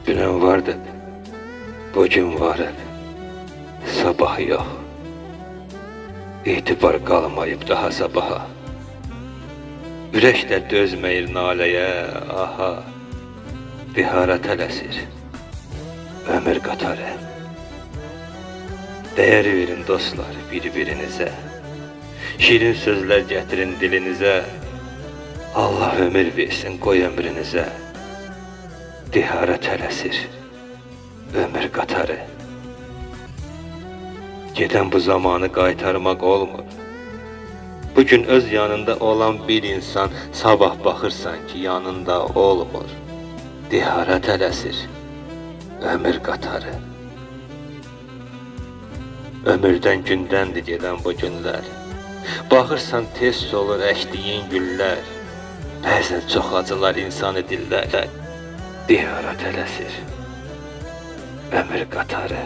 Dünən vardı, bugün var, sabah yox. İtibar qalmayıb daha sabaha. Ürək də dözməyir naləyə, aha. Bihara tələsir ömür qatarı. Dəyər verin dostlar bir-birinizə. Şirin sözlər gətirin dilinizə. Allah ömür versin qoy ömrünüzə. Dihara tələsir ömür qatarı. Gedən bu zamanı qaytarmaq olmur. Bugün öz yanında olan bir insan sabah baxırsan ki yanında olmur. Dihara tələsir ömür qatarı. Ömürdən gündəndir gedən bu günlər. Baxırsan tez olur əkdiyin güllər. Bəzən çox acılar insanı dillər. Dihara tələsir ömür qatarı.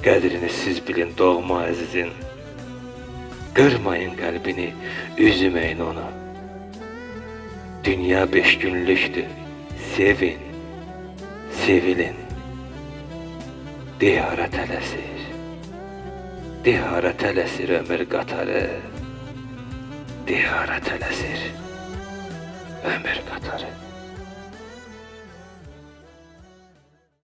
Qədrini siz bilin doğma əzizin. Qırmayın qəlbini, üzməyin onu. Dünya 5 günlükdür, sevin, sevilin. Dihara tələsir, dihara tələsir ömür qatarı. Dihara tələsir ömür qatarı.